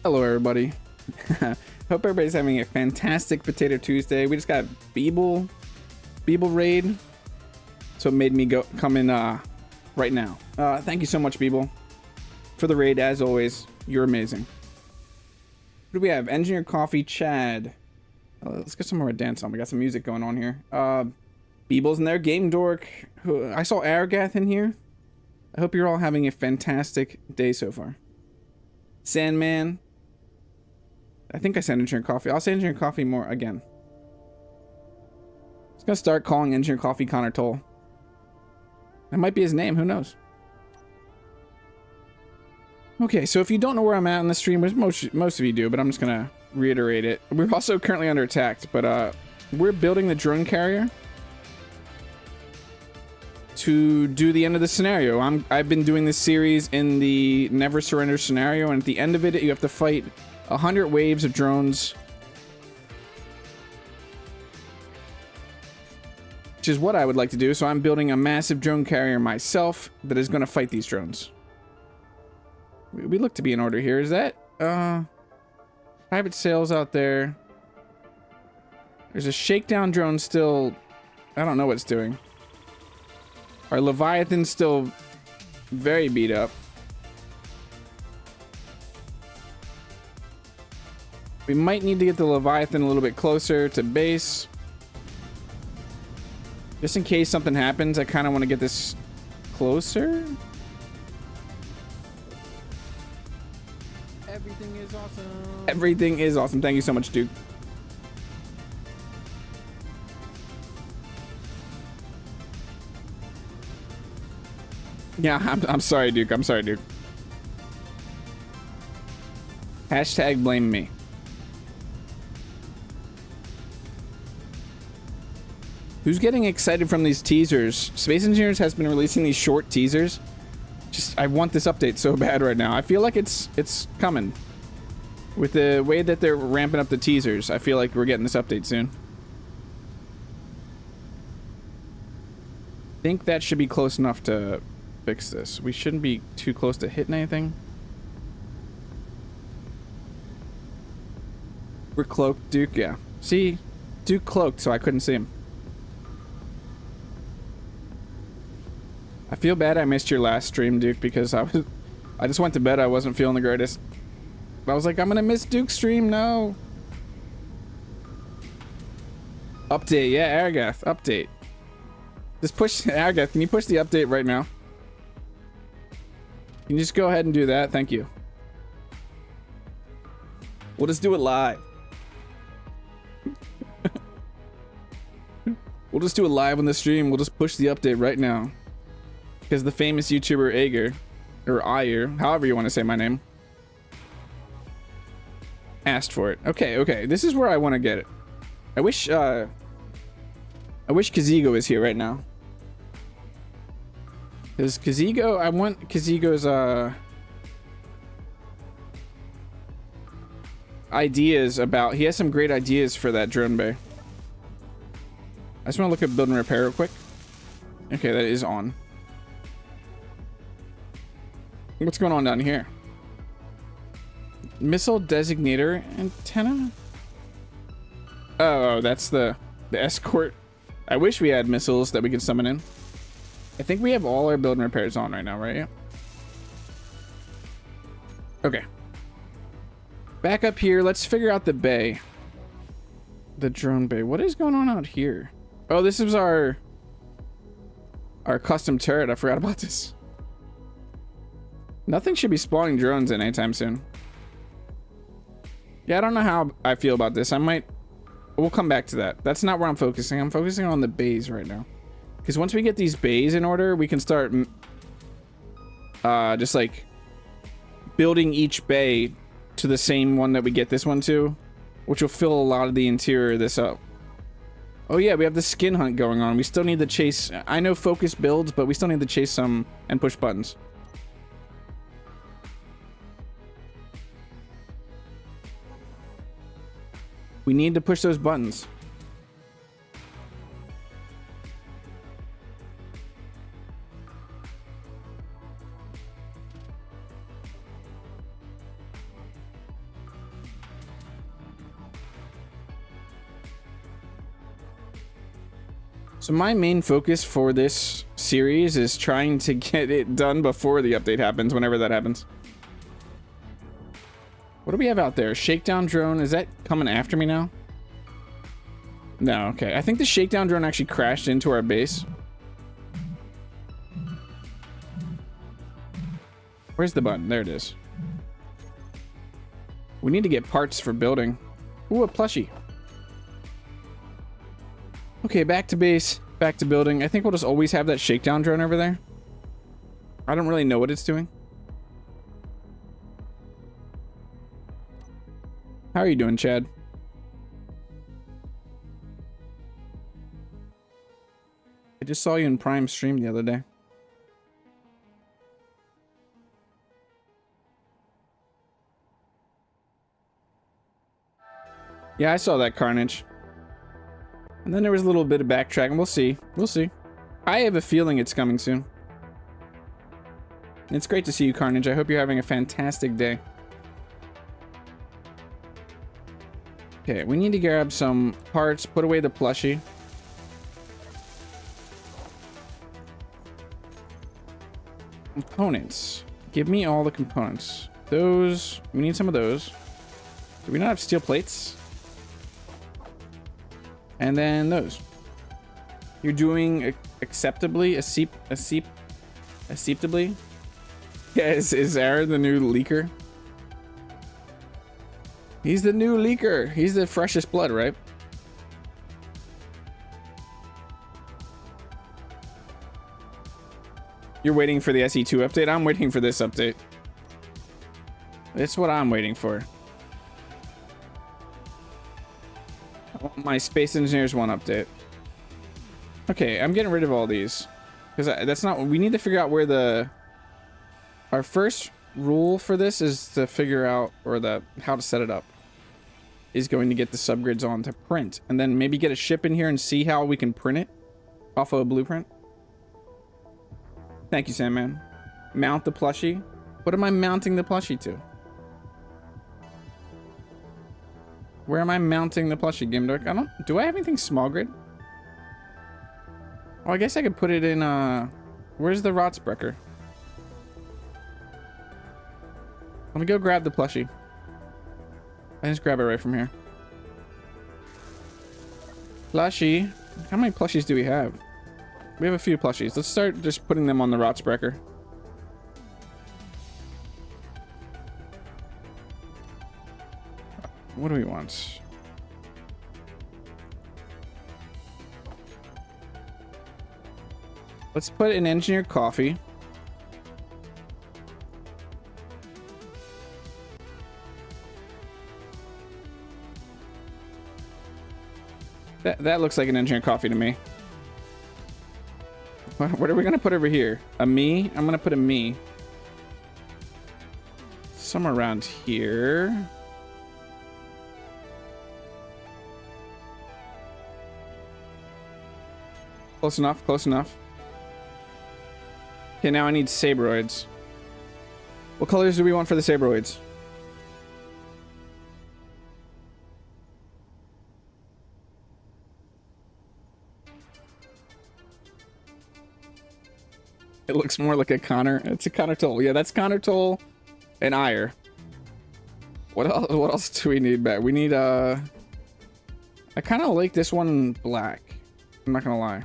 Hello, everybody. Hope everybody's having a fantastic Potato Tuesday. We just got Beeble raid, so it made me come in right now. Thank you so much, Beeble, for the raid. As always, you're amazing. What do we have? Engineer Coffee, Chad. Let's get some more dance on. We got some music going on here. Beeble's in there. Game Dork. I saw Aragath in here. I hope you're all having a fantastic day so far. Sandman. I think I said Engineer Coffee. I'll say Engineer Coffee more again. I'm just gonna start calling Engineer Coffee Connor Toll. That might be his name. Who knows? Okay, so if you don't know where I'm at in the stream, which most of you do, but I'm just gonna reiterate it. We're also currently under attack, but we're building the drone carrier to do the end of the scenario. I've been doing this series in the Never Surrender scenario, and at the end of it, you have to fight 100 waves of drones, which is what I would like to do. So I'm building a massive drone carrier myself that is going to fight these drones. We look to be in order here. Is that private sales out there? There's a shakedown drone still. I don't know what it's doing. Our Leviathan's still very beat up. We might need to get the Leviathan a little bit closer to base. Just in case something happens, I kind of want to get this closer. Everything is awesome. Everything is awesome. Thank you so much, Duke. Yeah, I'm sorry, Duke. I'm sorry, Duke. Hashtag blame me. Who's getting excited from these teasers? Space Engineers has been releasing these short teasers. I want this update so bad right now. I feel like it's coming. With the way that they're ramping up the teasers, I feel like we're getting this update soon. I think that should be close enough to fix this. We shouldn't be too close to hitting anything. We're cloaked, Duke, yeah. See? Duke cloaked, so I couldn't see him. I feel bad I missed your last stream, Duke, because I just went to bed. I wasn't feeling the greatest. I was like, I'm gonna miss Duke's stream. No. Update, yeah, Aragath, update. Just push Aragath. Can you push the update right now? Can you just go ahead and do that? Thank you. We'll just do it live. We'll just do it live on the stream. We'll just push the update right now. Because the famous YouTuber Aegir, or Aegir, however you want to say my name, asked for it. Okay, this is where I want to get it. I wish Kazigo is here right now. Because Kazigo, I want Kazigo's ideas about, he has some great ideas for that drone bay. I just want to look at build and repair real quick. Okay, that is on. What's going on down here? Missile designator antenna? Oh, that's the escort. I wish we had missiles that we could summon in. I think we have all our build and repairs on right now, right? Okay. Back up here. Let's figure out the bay. The drone bay. What is going on out here? Oh, this is our custom turret. I forgot about this. Nothing should be spawning drones in anytime soon. Yeah, I don't know how I feel about this. We'll come back to that. That's not where I'm focusing. I'm focusing on the bays right now. Because once we get these bays in order, we can start just like building each bay to the same one that we get this one to, which will fill a lot of the interior of this up. Oh yeah, we have the skin hunt going on. We still need to chase. I know focus builds, but we still need to chase some and push buttons. We need to push those buttons. So my main focus for this series is trying to get it done before the update happens, whenever that happens. What do we have out there? Shakedown drone, is that coming after me now? No, okay. I think the shakedown drone actually crashed into our base. Where's the button? There it is. We need to get parts for building. Ooh, a plushie. Okay, back to base, back to building. I think we'll just always have that shakedown drone over there. I don't really know what it's doing. How are you doing, Chad? I just saw you in Prime stream the other day. Yeah, I saw that carnage. And then there was a little bit of backtracking. We'll see. We'll see. I have a feeling it's coming soon. It's great to see you, Carnage. I hope you're having a fantastic day. Okay, we need to grab some parts, put away the plushie. Components. Give me all the components. Those, we need some of those. Do we not have steel plates? And then those. You're doing acceptably, acceptably. Yeah, is Aaron the new leaker? He's the new leaker. He's the freshest blood, right? You're waiting for the SE2 update? I'm waiting for this update. That's what I'm waiting for. I want my Space Engineers 1 update. Okay, I'm getting rid of all these. Because that's not... We need to figure out where the... Our first rule for this is to figure out, or how to set it up. Is going to get the subgrids on to print. And then maybe get a ship in here and see how we can print it. Off of a blueprint. Thank you, Sandman. Mount the plushie. What am I mounting the plushie to? Where am I mounting the plushie, Gimdark? I don't... Do I have anything small grid? Oh, I guess I could put it in, Where's the Rotsbrecker? Let me go grab the plushie. I just grab it right from here. Plushie. How many plushies do we have? We have a few plushies. Let's start just putting them on the Rotsbrecker. What do we want? Let's put an engineered coffee. That looks like an engineered coffee to me. What are we gonna put over here? A me? I'm gonna put a me. Somewhere around here. Close enough, close enough. Okay, now I need sabroids. What colors do we want for the sabroids? It looks more like a Connor. It's a Connor Toll. Yeah, that's Connor Toll and Ire. What else do we need back? We need I kind of like this one black. I'm not gonna lie.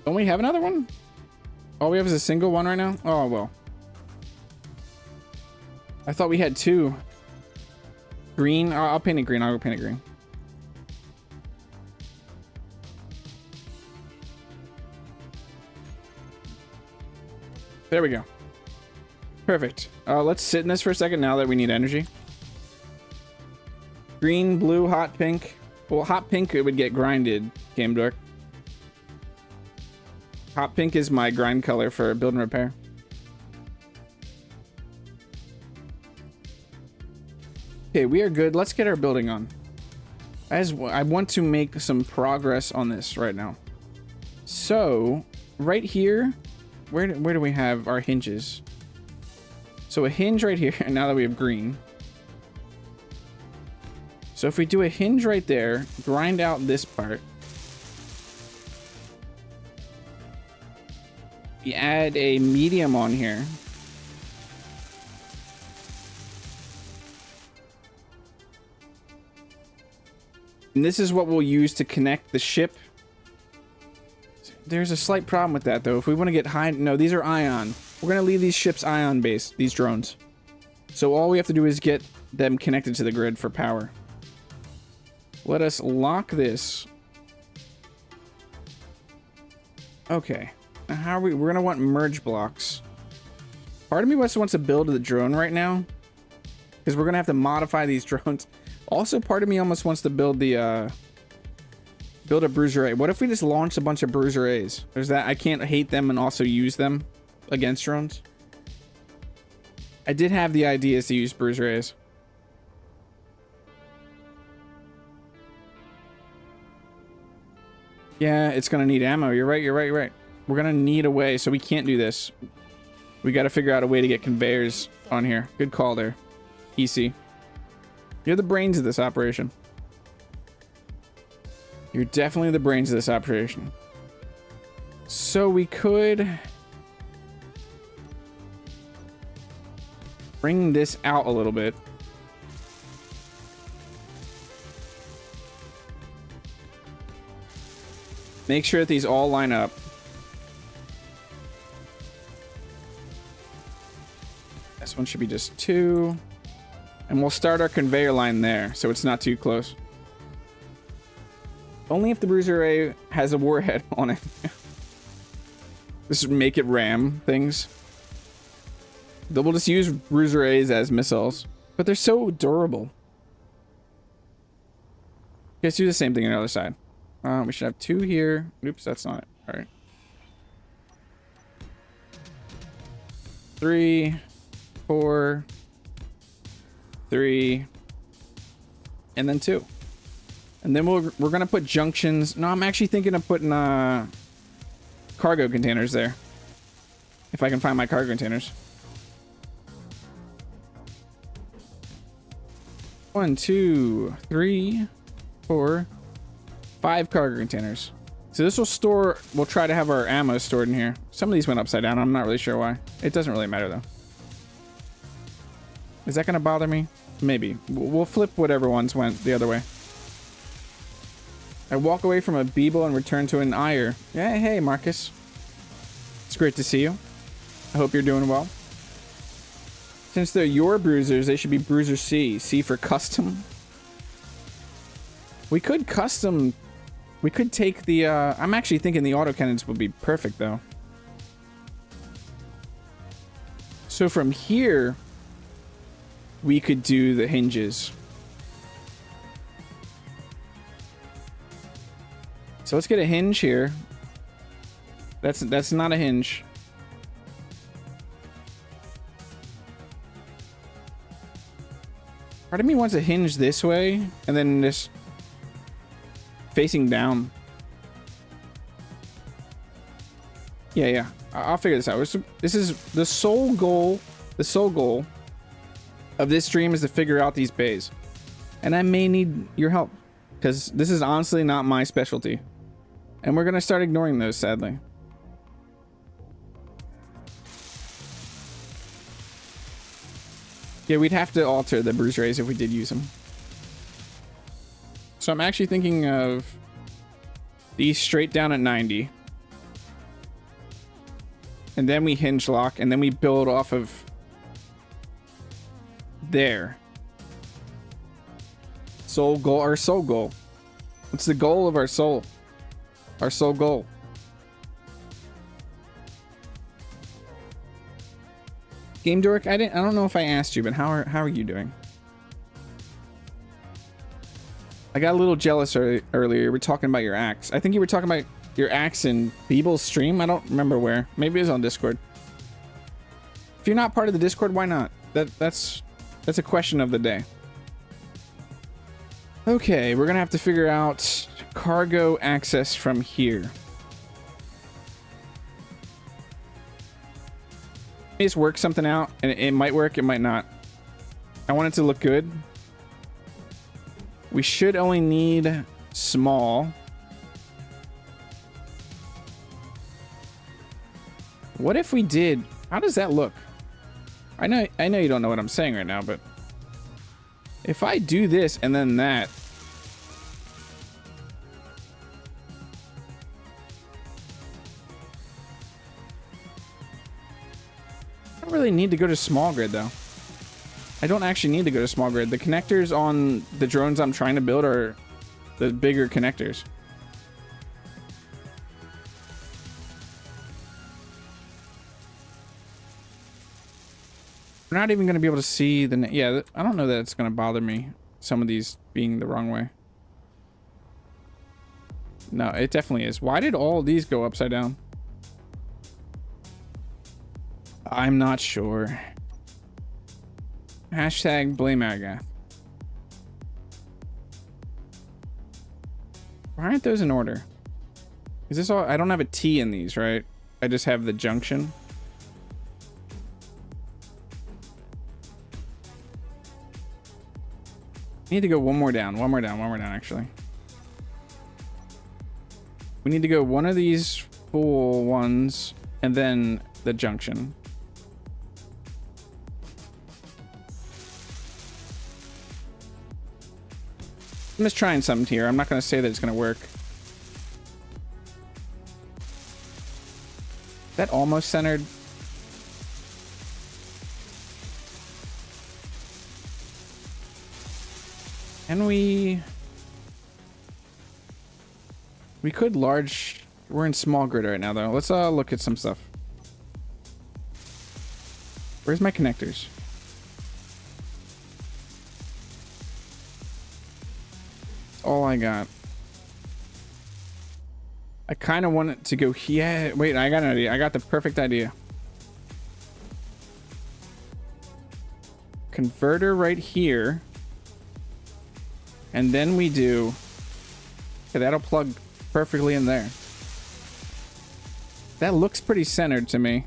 Don't we have another one? All we have is a single one right now? Oh, well. I thought we had two. Green? I'll paint it green. I'll go paint it green. There we go. Perfect. Let's sit in this for a second now that we need energy. Green, blue, hot pink. Well, hot pink, it would get grinded, Game Dork. Hot pink is my grind color for build and repair. Okay, we are good. Let's get our building on. I want to make some progress on this right now. So, right here, where do we have our hinges? So a hinge right here, now that we have green. So if we do a hinge right there, grind out this part. We add a medium on here. And this is what we'll use to connect the ship. There's a slight problem with that, though. If we want to get high... No, these are ion. We're going to leave these ships ion-based, these drones. So all we have to do is get them connected to the grid for power. Let us lock this. Okay. Now how are we... We're going to want merge blocks. Part of me wants to build the drone right now. Because we're going to have to modify these drones. Also, part of me almost wants to build the... build a bruiser A. What if we just launch a bunch of bruiser A's? There's that. I can't hate them and also use them against drones. I did have the ideas to use bruiser A's. Yeah, it's gonna need ammo. You're right. We're gonna need a way, so we can't do this. We gotta figure out a way to get conveyors on here. Good call there, EC. You're the brains of this operation. You're definitely the brains of this operation. So we could bring this out a little bit. Make sure that these all line up. This one should be just 2. And we'll start our conveyor line there, so it's not too close. Only if the bruiser A has a warhead on it. Just make it ram things. We'll just use bruiser A's as missiles. But they're so durable. Let's do the same thing on the other side. We should have 2 here. Oops, that's not it. All right. 3, 4, 3, and then 2. And then we're gonna put junctions. No, I'm actually thinking of putting cargo containers there. If I can find my cargo containers. 1, 2, 3, 4, 5 cargo containers. So this will store, we'll try to have our ammo stored in here. Some of these went upside down. I'm not really sure why. It doesn't really matter though. Is that gonna bother me? Maybe. We'll flip whatever ones went the other way. I walk away from a Beeble and return to an Aegir. Yeah, hey Marcus. It's great to see you. I hope you're doing well. Since they're your bruisers, they should be bruiser C. C for custom. We could custom... We could take the... I'm actually thinking the autocannons would be perfect, though. So from here, we could do the hinges. So let's get a hinge here. That's not a hinge. Part of me wants a hinge this way, and then this facing down. Yeah. I'll figure this out. This is the sole goal. The sole goal of this stream is to figure out these bays. And I may need your help, because this is honestly not my specialty. And we're going to start ignoring those, sadly. Yeah, we'd have to alter the bruiser A's if we did use them. So I'm actually thinking of these straight down at 90. And then we hinge lock, and then we build off of there. Soul goal, our soul goal. What's the goal of our soul? Our soul goal. Game Dork, I don't know if I asked you, but how are you doing? I got a little jealous earlier. You were talking about your axe. I think you were talking about your axe in Beeble's stream. I don't remember where. Maybe it was on Discord. If you're not part of the Discord, why not? That's a question of the day. Okay, we're gonna have to figure out cargo access from here. Just work something out, and it might work, it might not. I want it to look good. We should only need small. What if we did? How does that look? I know you don't know what I'm saying right now, but if I do this and then that, I don't really need to go to small grid though. I don't actually need to go to small grid. The connectors on the drones I'm trying to build are the bigger connectors. We're not even going to be able to see the... Yeah, I don't know that it's going to bother me, some of these being the wrong way. No, it definitely is. Why did all of these go upside down? I'm not sure. Hashtag blame Agath. Why aren't those in order? Is this all... I don't have a T in these, right? I just have the junction. Need to go one more down, actually. We need to go one of these full ones and then the junction. I'm just trying something here. I'm not going to say that it's going to work. That almost centered. Can we could large... We're in small grid right now, though. Let's look at some stuff. Where's my connectors? That's all I got. I kind of want it to go... Yeah, wait, I got an idea. I got the perfect idea. Converter right here. And then we do... Okay, that'll plug perfectly in there. That looks pretty centered to me.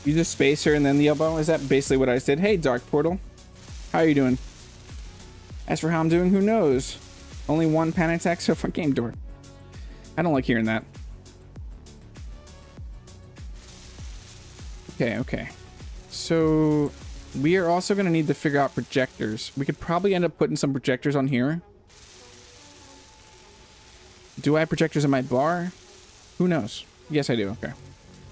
Use a spacer and then the elbow. Is that basically what I said? Hey, Dark Portal. How are you doing? As for how I'm doing, who knows? Only one panic attack so far. Game door. I don't like hearing that. Okay. So... we are also going to need to figure out projectors. We could probably end up putting some projectors on here. Do I have projectors in my bar? Who knows? Yes, I do. Okay.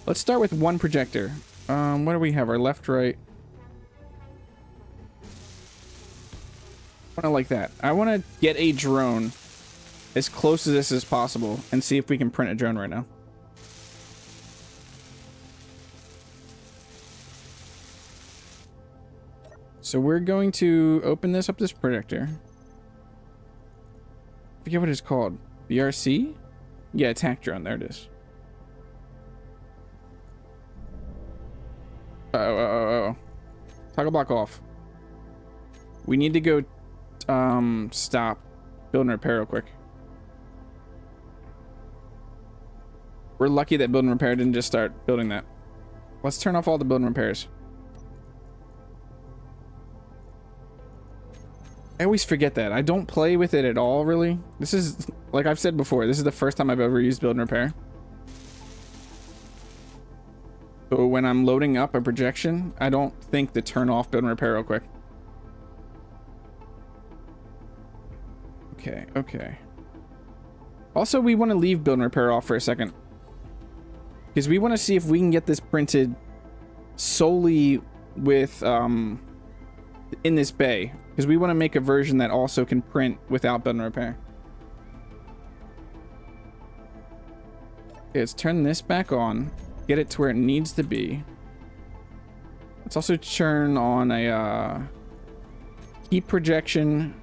Let's start with one projector. What do we have? Our left, right. I want to like that. I want to get a drone as close to this as possible and see if we can print a drone right now. So we're going to open this up, this projector. I forget what it's called. BRC? Yeah, attack drone. There it is. Toggle block off. We need to go stop. Build and repair real quick. We're lucky that build and repair didn't just start building that. Let's turn off all the build and repairs. I always forget that. I don't play with it at all, really. This is, like I've said before, this is the first time I've ever used build and repair. So when I'm loading up a projection, I don't think to turn off build and repair real quick. Okay. Also, we want to leave build and repair off for a second. Because we want to see if we can get this printed solely with, in this bay. Because we want to make a version that also can print without build and repair. Okay, let's turn this back on. Get it to where it needs to be. Let's also turn on a keep projection.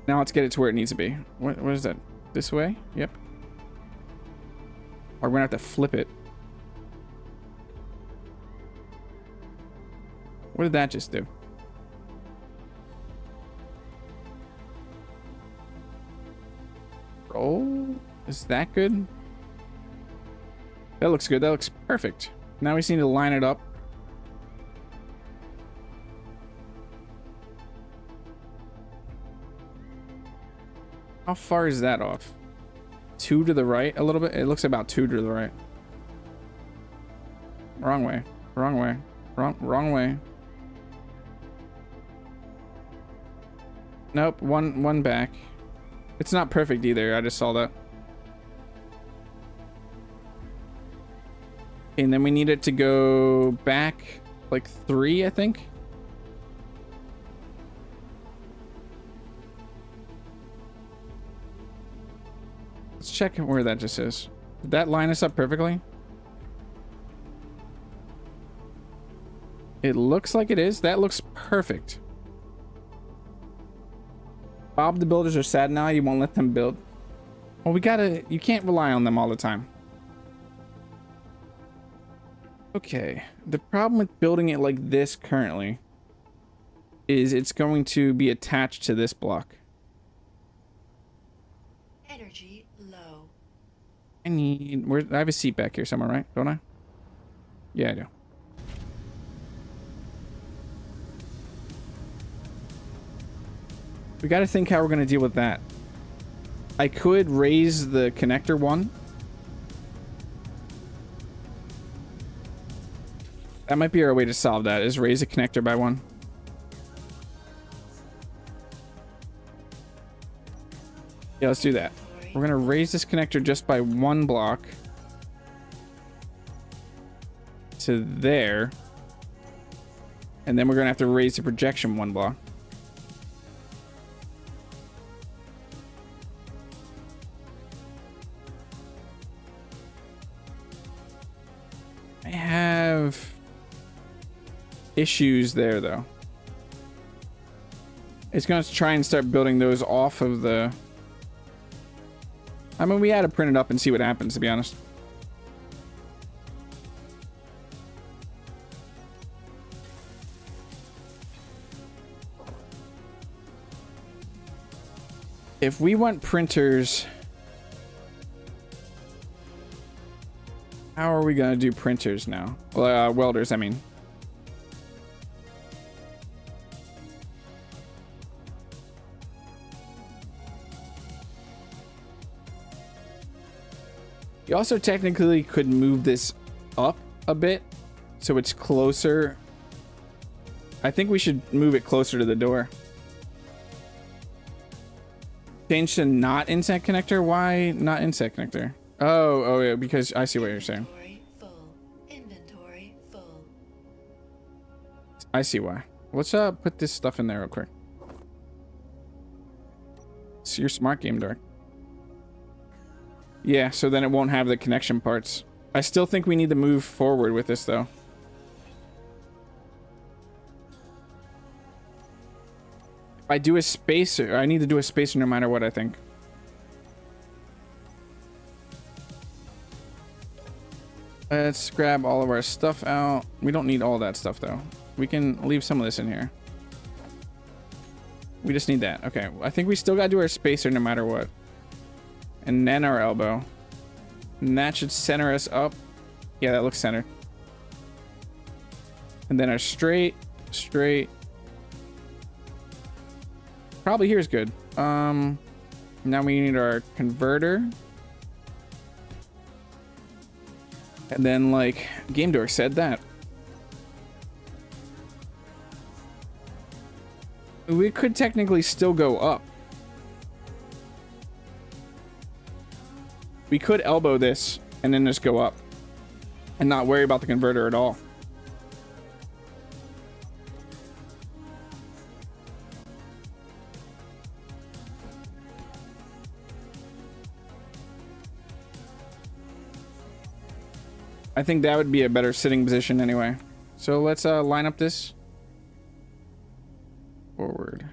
Now let's get it to where it needs to be. What is that? This way? Yep. Or we're gonna have to flip it. What did that just do? Roll? Is that good? That looks good. That looks perfect. Now we just need to line it up. How far is that off? 2 to the right a little bit? It looks about 2 to the right. Wrong way. Wrong way. Wrong way. Nope, one back. It's not perfect either. I just saw that. And then we need it to go back like 3, I think. Let's check where that just is. Did that line us up perfectly? It looks like it is. That looks perfect. Bob, the builders are sad now. You won't let them build. Well, we gotta... You can't rely on them all the time. Okay. The problem with building it like this currently is it's going to be attached to this block. Energy low. I have a seat back here somewhere, right? Don't I? Yeah, I do. We got to think how we're going to deal with that. I could raise the connector 1. That might be our way to solve that, is raise the connector by 1. Yeah, let's do that. We're going to raise this connector just by 1 block to there. And then we're going to have to raise the projection 1 block. I have issues there, though. It's going to try and start building those off of the... I mean, we had to print it up and see what happens, to be honest. If we want printers... How are we going to do printers now? Well, welders, I mean. You also technically could move this up a bit so it's closer. I think we should move it closer to the door. Change to not inset connector? Why not inset connector? Oh, yeah, because I see what you're saying. Inventory full. I see why. Let's put this stuff in there real quick. So you're smart, Game Dark. Yeah, so then it won't have the connection parts. I still think we need to move forward with this, though. If I do a spacer, I need to do a spacer no matter what, I think. Let's grab all of our stuff out. We don't need all that stuff, though. We can leave some of this in here. We just need that. Okay, I think we still gotta do our spacer no matter what. And then our elbow. And that should center us up. Yeah, that looks centered. And then our straight. Probably here is good. Now we need our converter. And then, like, Game Dork said that. We could technically still go up. We could elbow this and then just go up and not worry about the converter at all. I think that would be a better sitting position anyway. So let's line up this. Forward.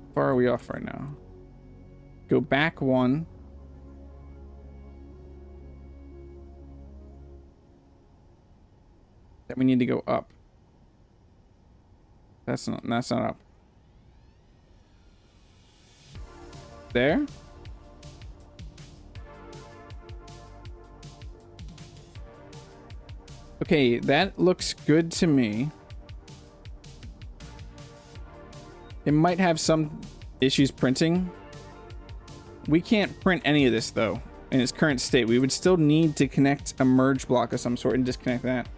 How far are we off right now? Go back 1. Then we need to go up. That's not up. Okay, that looks good to me. It might have some issues printing. We can't print any of this though in its current state. We would still need to connect a merge block of some sort and disconnect that.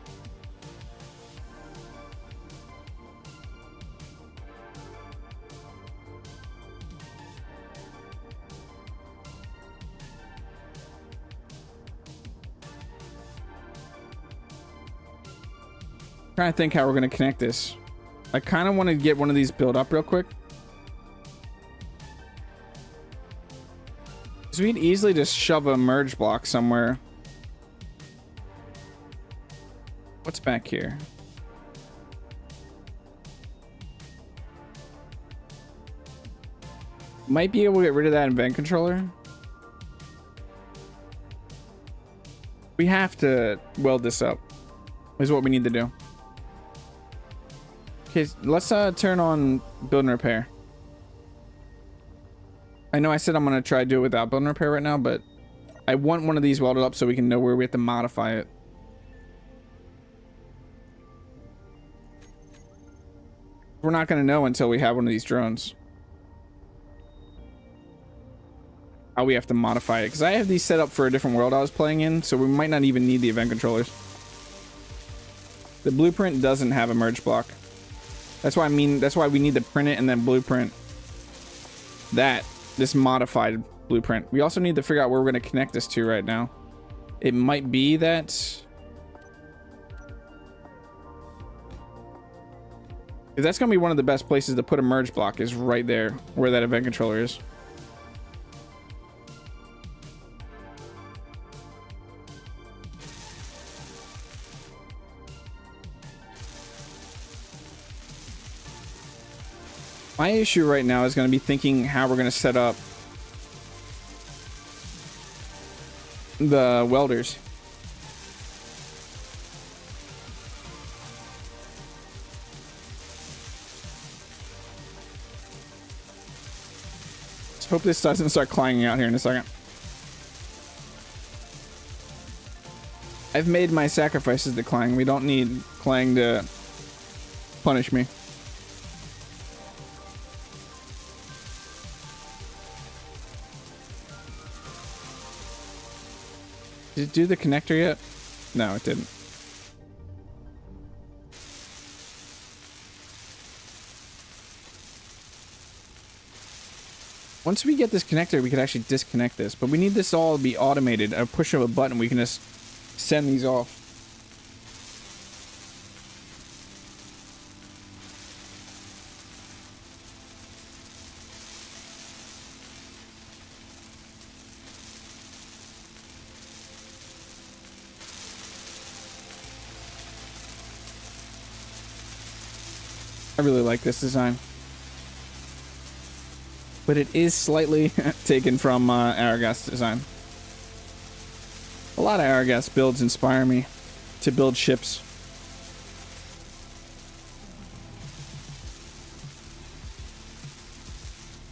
Trying to think how we're going to connect this. I kind of want to get one of these built up real quick. So we'd easily just shove a merge block somewhere. What's back here? Might be able to get rid of that event controller. We have to weld this up, is what we need to do. Okay, let's turn on build and repair. I know I said I'm gonna try to do it without build and repair right now, but I want one of these welded up so we can know where we have to modify it. We're not gonna know until we have one of these drones how we have to modify it, because I have these set up for a different world I was playing in, so we might not even need the event controllers. The blueprint doesn't have a merge block. That's why we need to print it and then blueprint this modified blueprint. We also need to figure out where we're going to connect this to right now. It might be that... that's going to be one of the best places to put a merge block, is right there where that event controller is. My issue right now is going to be thinking how we're going to set up the welders. Let's hope this doesn't start clanging out here in a second. I've made my sacrifices to clang. We don't need clang to punish me. Did it do the connector yet? No, it didn't. Once we get this connector, we could actually disconnect this, but we need this all to be automated. A push of a button, we can just send these off. I really like this design, but it is slightly taken from Aragast's design. A lot of Aragast builds inspire me to build ships.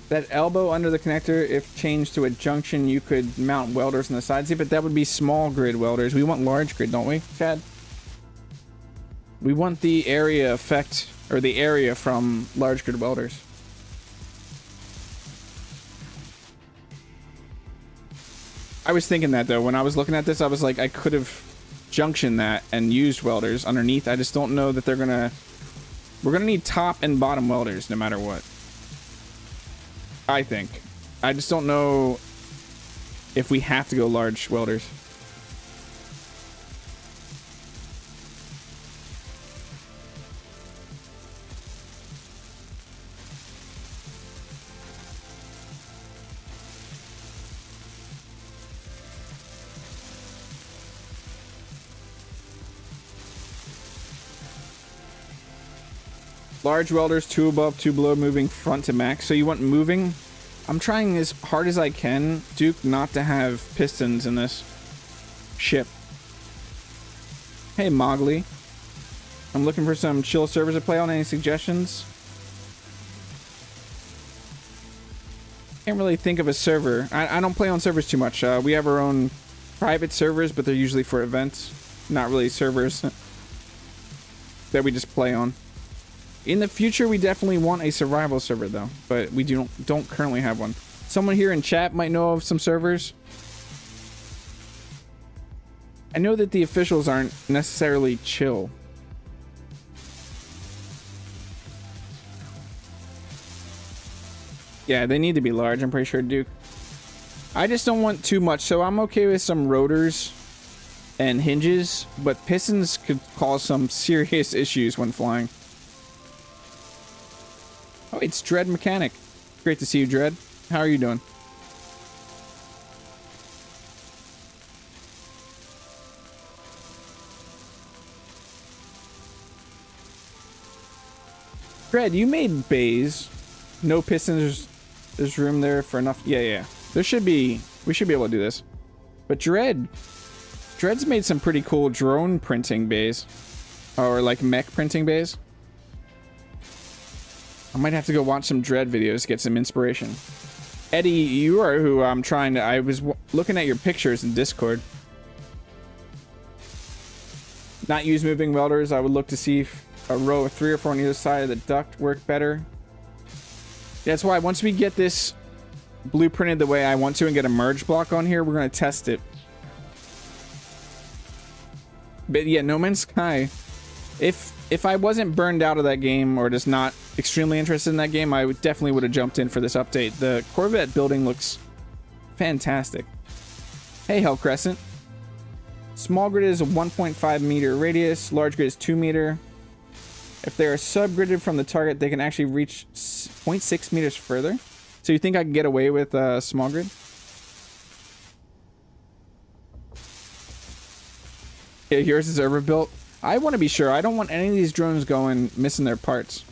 That elbow under the connector, if changed to a junction, you could mount welders on the sides. Yeah, but that would be small grid welders. We want large grid, don't we, Chad? We want the area effect, or the area from large grid welders. I was thinking that though, when I was looking at this, I was like, I could have junctioned that and used welders underneath. I just don't know that we're gonna need top and bottom welders no matter what. I think. I just don't know if we have to go large welders. Large welders, 2 above, 2 below, moving front to max. So you want moving? I'm trying as hard as I can, Duke, not to have pistons in this ship. Hey, Mowgli. I'm looking for some chill servers to play on. Any suggestions? Can't really think of a server. I don't play on servers too much. We have our own private servers, but they're usually for events. Not really servers that we just play on. In the future, we definitely want a survival server though, but we don't currently have one. Someone here in chat might know of some servers. I know that the officials aren't necessarily chill. Yeah, they need to be large, I'm pretty sure, Duke. I just don't want too much, so I'm okay with some rotors and hinges, but pistons could cause some serious issues when flying. Oh, it's Dread Mechanic. Great to see you, Dread. How are you doing? Dread, you made bays. No pistons. There's room there for enough. Yeah. There should be. We should be able to do this. But Dread's made some pretty cool drone printing bays. Or like mech printing bays. I might have to go watch some Dread videos to get some inspiration. Eddie, you are who I'm trying to... I was looking at your pictures in Discord. Not use moving welders. I would look to see if a row of 3 or 4 on either side of the duct work better. That's why once we get this blueprinted the way I want to and get a merge block on here, we're going to test it. But yeah, No Man's Sky. If I wasn't burned out of that game or just not extremely interested in that game, I definitely would have jumped in for this update. The Corvette building looks fantastic. Hey, Hell Crescent. Small grid is a 1.5 meter radius. Large grid is 2 meter. If they are subgridded from the target, they can actually reach 0.6 meters further. So you think I can get away with small grid? Yeah, yours is overbuilt. I want to be sure. I don't want any of these drones going missing their parts.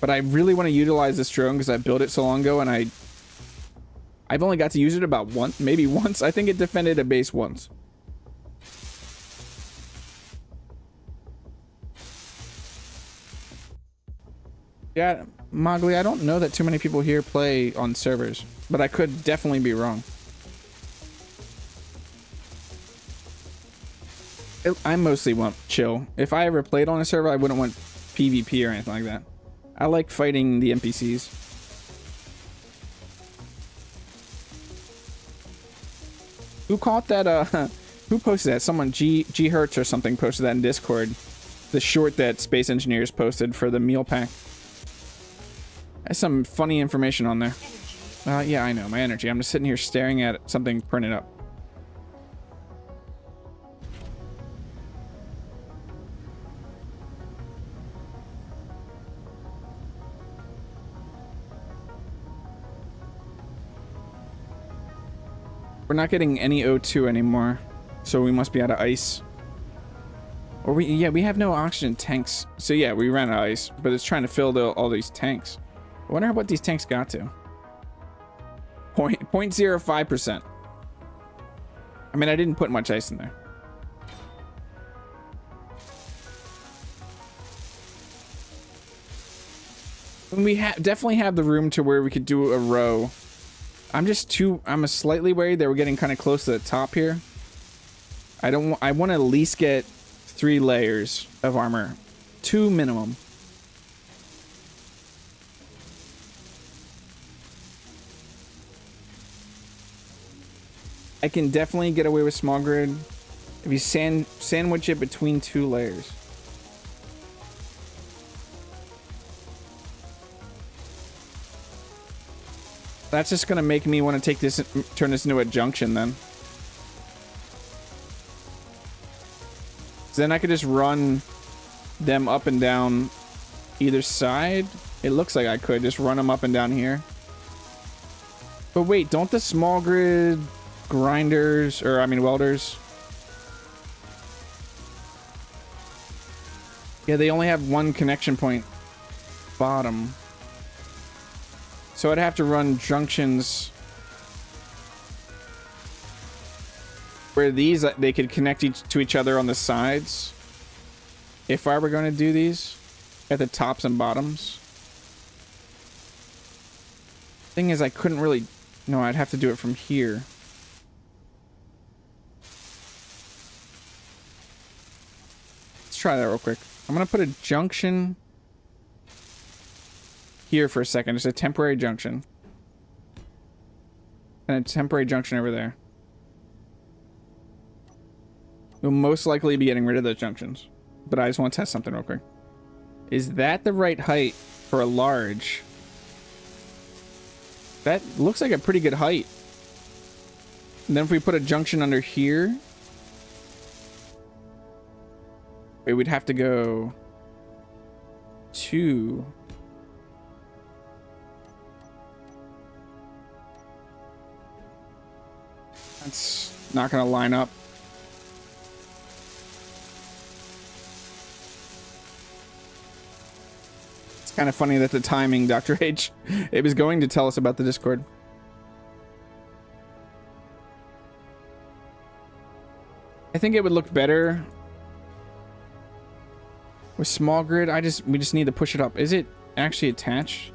But I really want to utilize this drone because I built it so long ago, and I've only got to use it about once, maybe once. I think it defended a base once. Yeah, Mowgli, I don't know that too many people here play on servers, but I could definitely be wrong. I mostly want chill. If I ever played on a server, I wouldn't want PvP or anything like that. I like fighting the NPCs. Who caught that, who posted that? Someone, G Hertz or something posted that in Discord. The short that Space Engineers posted for the meal pack. That's some funny information on there. Yeah, I know, my energy. I'm just sitting here staring at something printed up. We're not getting any O2 anymore, so we must be out of ice. Or we have no oxygen tanks. So yeah, we ran out of ice, but it's trying to fill all these tanks. I wonder what these tanks got to. 0.05%. I mean, I didn't put much ice in there. And we definitely have the room to where we could do a row. I'm slightly worried that we're getting kind of close to the top here. I want to at least get 3 layers of armor. 2 minimum. I can definitely get away with small grid if you sandwich it between 2 layers. That's just gonna make me want to take this, turn this into a junction then. So then I could just run them up and down either side. It looks like I could just run them up and down here. But wait, don't the small grid grinders, or I mean welders, yeah, they only have 1 connection point bottom. So I'd have to run junctions where they could connect to each other on the sides. If I were going to do these at the tops and bottoms. Thing is, I couldn't really... No, I'd have to do it from here. try that real quick. I'm gonna put a junction here for a second. It's a temporary junction. And a temporary junction over there. We'll most likely be getting rid of those junctions. But I just want to test something real quick. Is that the right height for a large? That looks like a pretty good height. And then if we put a junction under here, it would have to go 2. That's not going to line up. It's kind of funny that the timing, Dr. H, it was going to tell us about the Discord. I think it would look better with small grid. We just need to push it up. Is it actually attached?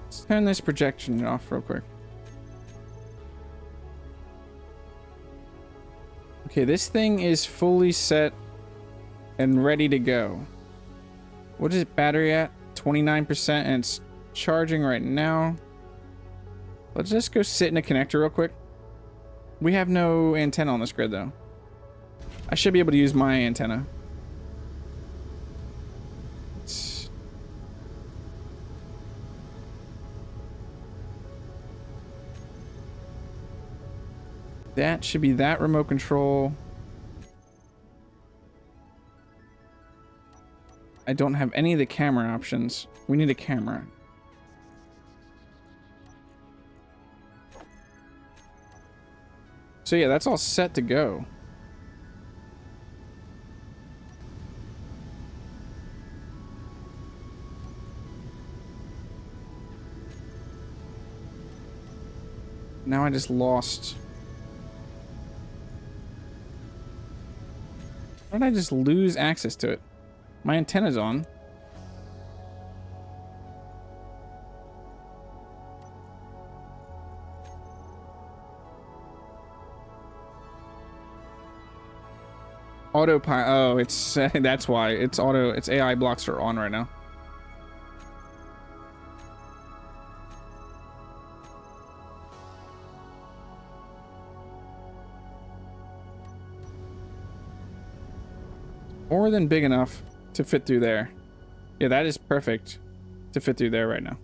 Let's turn this projection off real quick. Okay, this thing is fully set and ready to go. What is it battery at? 29%, and it's charging right now. Let's just go sit in a connector real quick. We have no antenna on this grid though. I should be able to use my antenna. That should be that remote control. I don't have any of the camera options. We need a camera. So yeah, that's all set to go. Now I just lost. How did I just lose access to it? My antenna's on. Autopilot. Oh, it's that's why it's auto. Its AI blocks are on right now. More than big enough to fit through there. Yeah, that is perfect to fit through there right now.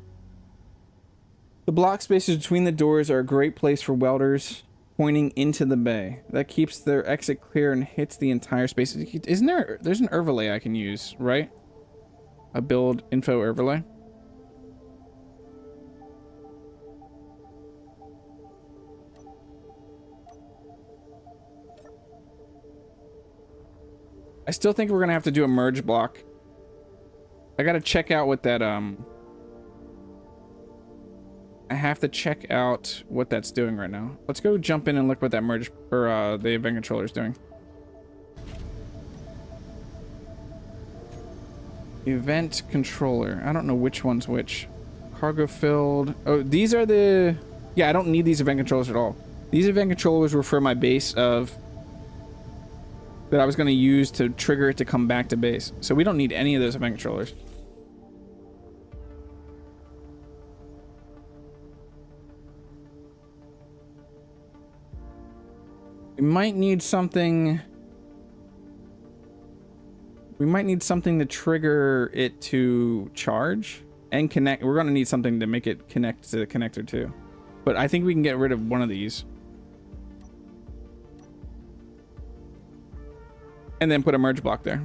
The block spaces between the doors are a great place for welders pointing into the bay. That keeps their exit clear and hits the entire space. Isn't there... There's an overlay I can use, right? A build info overlay. I still think we're gonna have to do a merge block. I gotta check out what that, I have to check out what that's doing right now. Let's go jump in and look what that merge, or the event controller is doing. Event controller. I don't know which one's which. Cargo filled. Oh, these are the... Yeah, I don't need these event controllers at all. These event controllers were for my base of... that I was going to use to trigger it to come back to base. So we don't need any of those event controllers. We might need something... We might need something to trigger it to charge and connect. We're going to need something to make it connect to the connector too. But I think we can get rid of one of these. And then put a merge block there.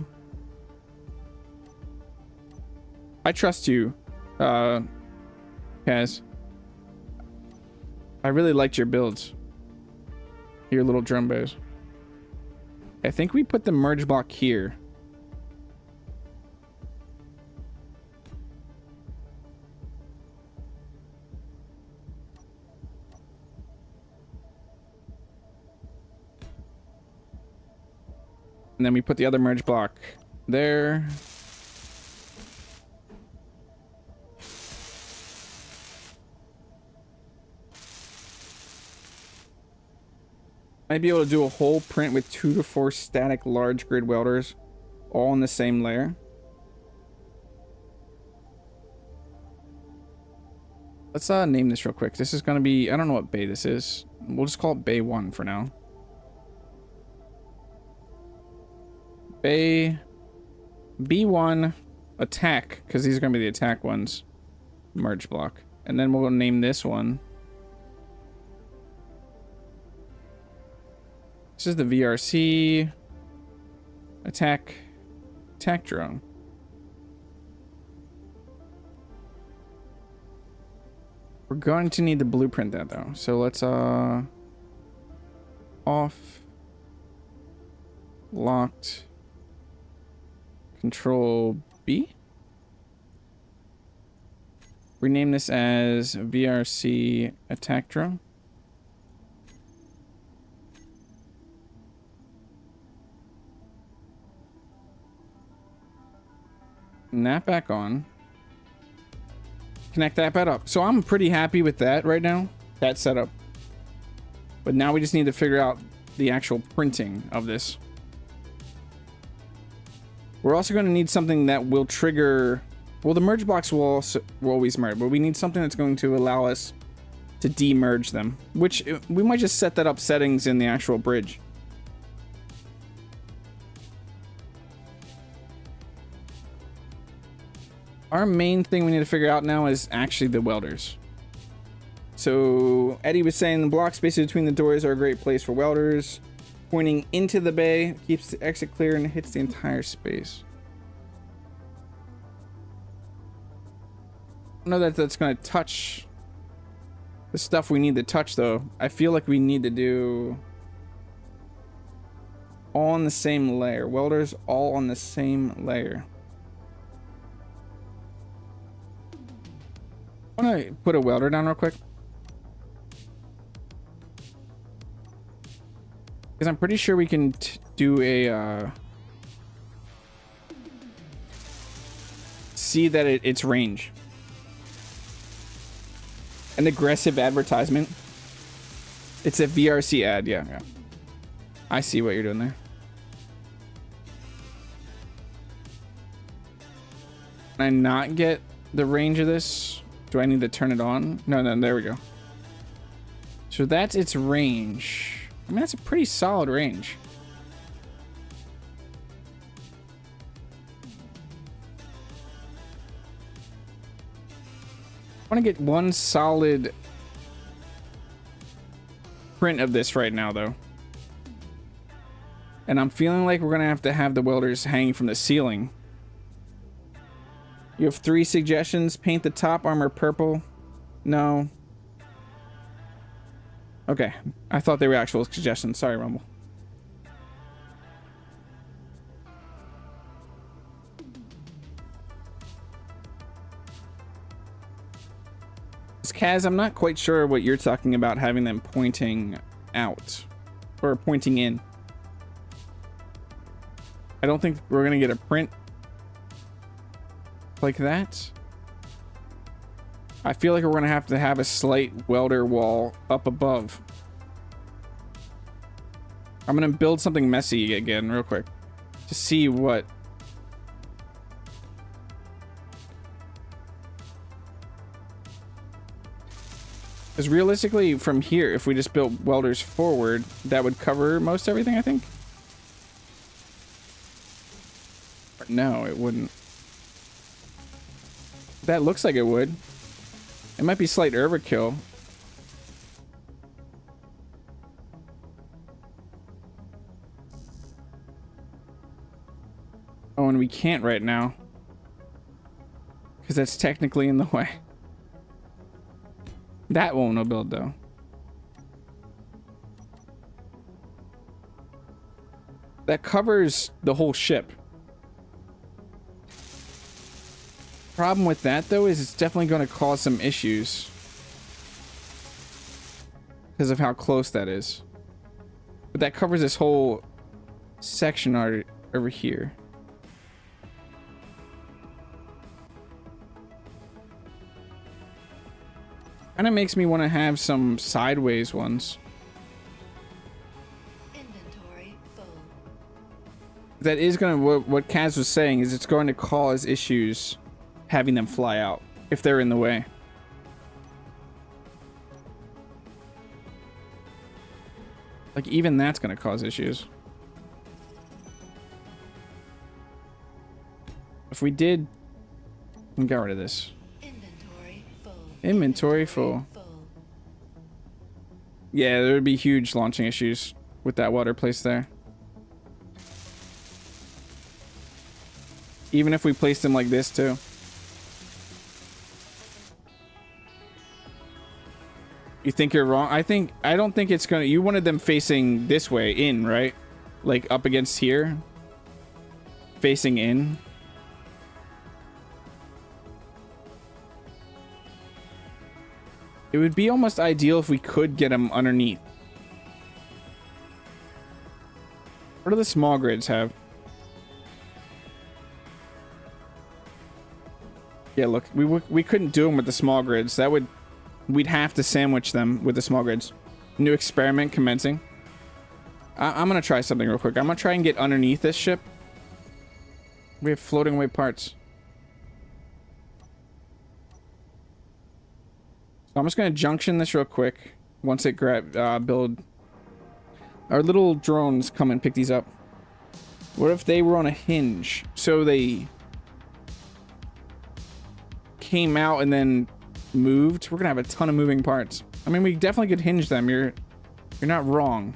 I trust you, Kaz. I really liked your builds. Your little drum bows. I think we put the merge block here. And then we put the other merge block there. Might be able to do a whole print with 2 to 4 static large grid welders all in the same layer. Let's name this real quick. This is going to be, I don't know what bay this is. We'll just call it bay 1 for now. Bay B1 attack, because these are going to be the attack ones. Merge block. And then we'll name this one. This is the VRC attack drone. We're going to need to blueprint that though. So let's off, locked, control B. Rename this as VRC attack drone. And that back on. Connect that back up. So I'm pretty happy with that right now, that setup. But now we just need to figure out the actual printing of this. We're also going to need something that will trigger, well, the merge blocks will always merge, but we need something that's going to allow us to demerge them, which we might just set that up settings in the actual bridge. Our main thing we need to figure out now is actually the welders. So Eddie was saying the block spaces between the doors are a great place for welders. Pointing into the bay keeps the exit clear and hits the entire space. I don't know that that's going to touch the stuff we need to touch though. I feel like we need to do all on the same layer. Welders all on the same layer. I want to put a welder down real quick. Because I'm pretty sure we can do a... see that it's range. An aggressive advertisement. It's a VRC ad, yeah. I see what you're doing there. Can I not get the range of this? Do I need to turn it on? No, there we go. So that's its range. I mean, that's a pretty solid range. I want to get one solid print of this right now, though. And I'm feeling like we're going to have the welders hanging from the ceiling. You have 3 suggestions. Paint the top armor purple. No. Okay. I thought they were actual suggestions. Sorry, Rumble. Kaz, I'm not quite sure what you're talking about, having them pointing out. Or pointing in. I don't think we're going to get a print like that. I feel like we're going to have a slight welder wall up above. I'm going to build something messy again real quick to see what. Because realistically from here, if we just built welders forward, that would cover most everything, I think. No, it wouldn't. That looks like it would. It might be slight overkill. Oh, and we can't right now. Because that's technically in the way. That won't no build though. That covers the whole ship. Problem with that though is it's definitely going to cause some issues because of how close that is. But that covers this whole section art over here. Kind of makes me want to have some sideways ones. That is going to, what Kaz was saying is it's going to cause issues having them fly out if they're in the way. Like, even that's going to cause issues. If we did... Get rid of this. Inventory full. Inventory full. Yeah, there would be huge launching issues with that water place there. Even if we placed them like this, too. You think you're wrong? I don't think it's gonna... You wanted them facing this way, in, right? Like, up against here? Facing in? It would be almost ideal if we could get them underneath. What do the small grids have? Yeah, look, we couldn't do them with the small grids. That would... We'd have to sandwich them with the small grids. New experiment commencing. I'm gonna try something real quick. I'm gonna try and get underneath this ship. We have floating away parts. So I'm just gonna junction this real quick. Once it build. Our little drones come and pick these up. What if they were on a hinge? So they came out and then moved. We're gonna have a ton of moving parts. I mean, we definitely could hinge them. You're not wrong.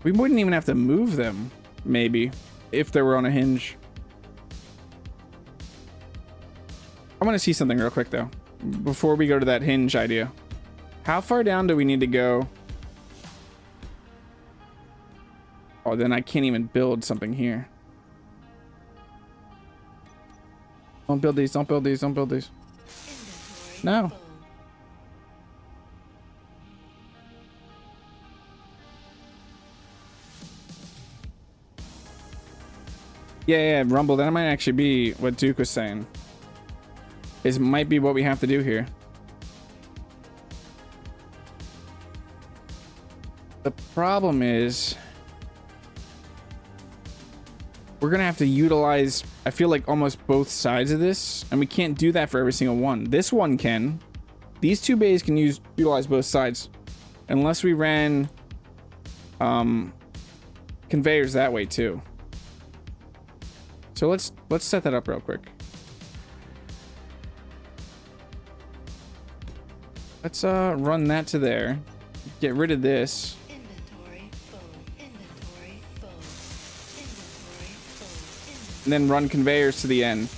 We wouldn't even have to move them, maybe, if they were on a hinge. I want to see something real quick, though, before we go to that hinge idea. How far down do we need to go? Oh, then I can't even build something here. Don't build these, don't build these, don't build these. No. Yeah, Rumble, that might actually be what Duke was saying. It might be what we have to do here. The problem is... We're gonna have to utilize, I feel like, almost both sides of this, and we can't do that for every single one. This one can. These two bays can utilize both sides, unless we ran conveyors that way too. So let's set that up real quick. Let's run that to there. Get rid of this. And then run conveyors to the end.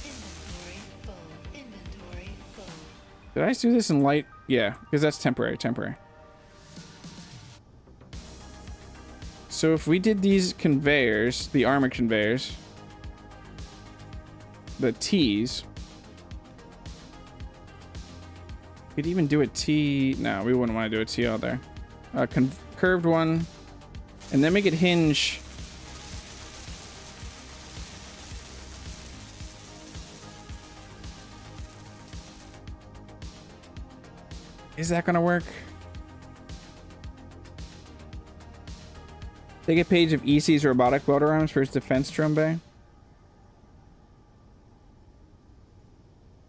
Did I do this in light? Yeah, because that's temporary. So if we did these conveyors, the armor conveyors, the T's, we'd even do a T. No, we wouldn't want to do a T out there. Curved one, and then make it hinge. Is that gonna work? Take a page of EC's robotic welder arms for his defense drone bay.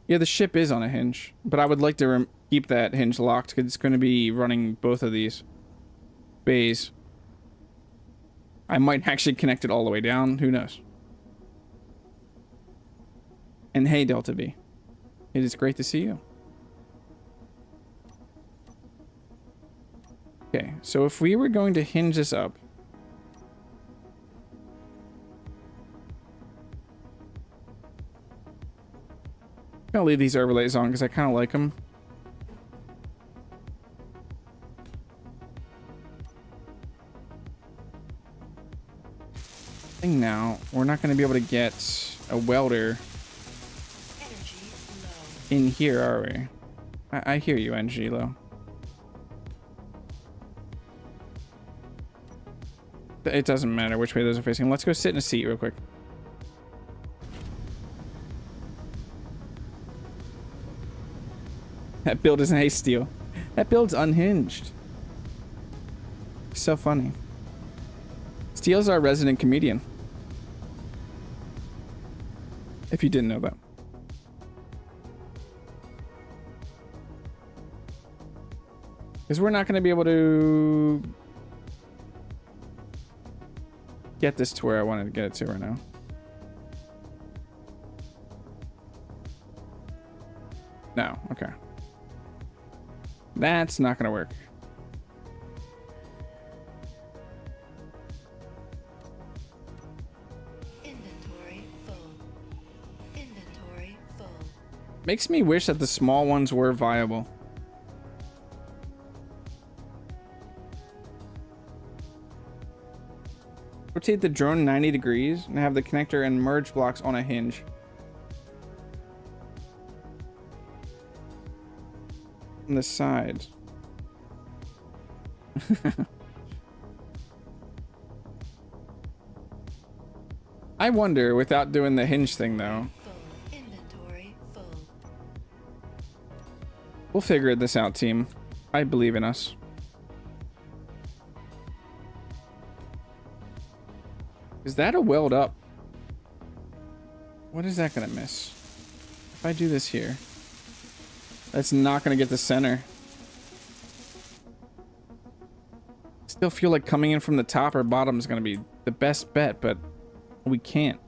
Yeah, the ship is on a hinge, but I would like to keep that hinge locked because it's going to be running both of these bays. I might actually connect it all the way down. Who knows? And hey, Delta B. It is great to see you. Okay, so if we were going to hinge this up, I'm gonna leave these overlays on because I kind of like them. Thing now, we're not going to be able to get a welder in here, are we? I hear you, energy low. It doesn't matter which way those are facing. Let's go sit in a seat real quick. That build isn't a steel. That build's unhinged. So funny. Steel's our resident comedian. If you didn't know that. Because we're not going to be able to get this to where I wanted to get it to right now. No, okay. That's not going to work. Inventory full. Inventory full. Makes me wish that the small ones were viable. Rotate the drone 90 degrees and have the connector and merge blocks on a hinge. On the sides. I wonder, without doing the hinge thing though. Full. Inventory full. We'll figure this out, team. I believe in us. Is that a weld up? What is that gonna miss? If I do this here, that's not gonna get the center. Still feel like coming in from the top or bottom is gonna be the best bet, but we can't.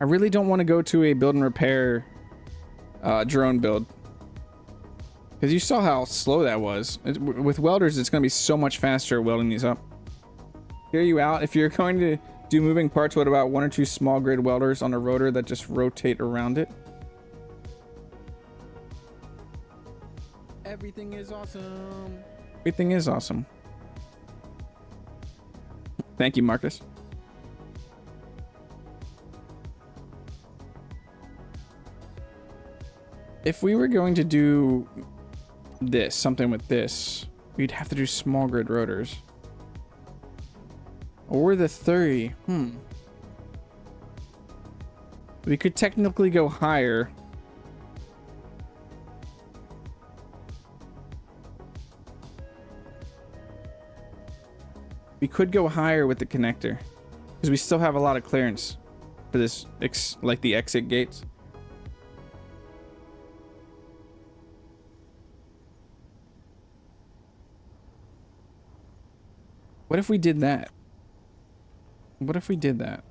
I really don't want to go to a build and repair drone build. Because you saw how slow that was. With welders, it's going to be so much faster welding these up. Hear you out. If you're going to do moving parts, what about 1 or 2 small grid welders on a rotor that just rotate around it? Everything is awesome. Everything is awesome. Thank you, Marcus. If we were going to do this, something with this, we'd have to do small grid rotors. Or the 30. We could technically go higher. We could go higher with the connector. Because we still have a lot of clearance for this, like the exit gates. What if we did that? What if we did that?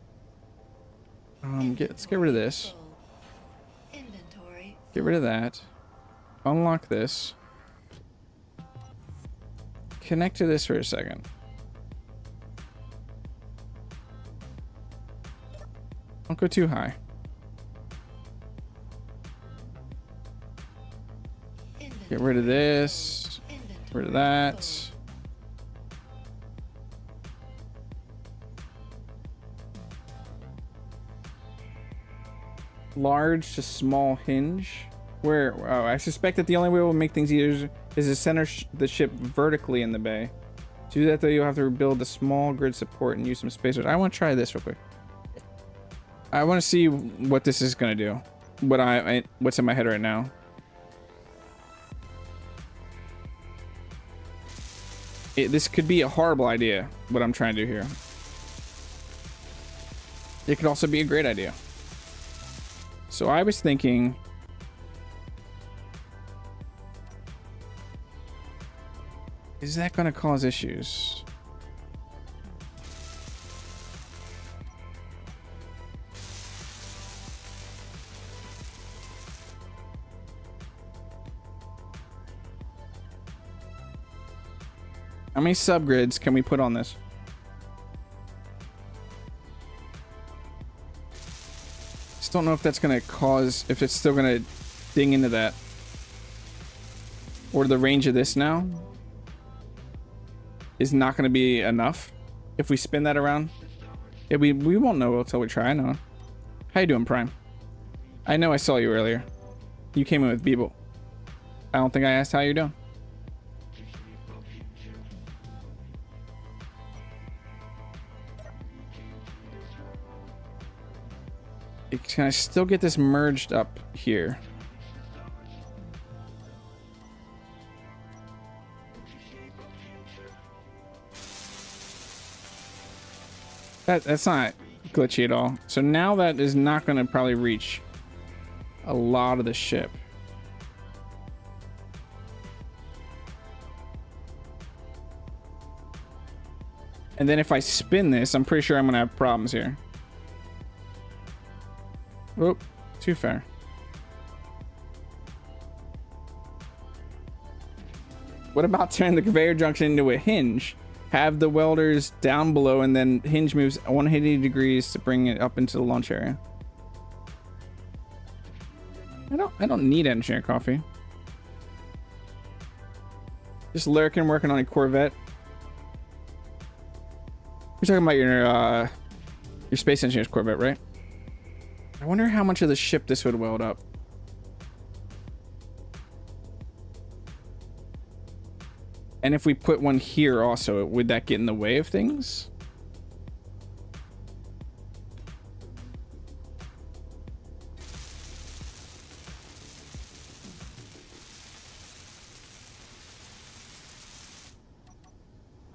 Let's get rid of this. Inventory. Get rid of that. Unlock this. Connect to this for a second. Don't go too high. Get rid of this. Get rid of that. Large to small hinge. Where I suspect that the only way we'll make things easier is to center the ship vertically in the bay. To do that though, you'll have to rebuild the small grid support and use some spacers. I want to try this real quick. I want to see what this is gonna do. What's in my head right now. This could be a horrible idea, what I'm trying to do here. It could also be a great idea. So I was thinking, is that going to cause issues? How many subgrids can we put on this? Just don't know if that's gonna cause, if it's still gonna ding into that, or the range of this now is not gonna be enough if we spin that around. Yeah, we won't know until we try. I know. How you doing, Prime? I know I saw you earlier. You came in with Beeble. I don't think I asked how you're doing. Can I still get this merged up here? That's not glitchy at all. So now that is not going to probably reach a lot of the ship. And then if I spin this, I'm pretty sure I'm going to have problems here. Whoop, too far. What about turning the conveyor junction into a hinge? Have the welders down below and then hinge moves 180 degrees to bring it up into the launch area. I don't need engineer coffee. Just lurking, working on a Corvette. You're talking about your space engineer's Corvette, right? I wonder how much of the ship this would weld up. And if we put one here also, would that get in the way of things?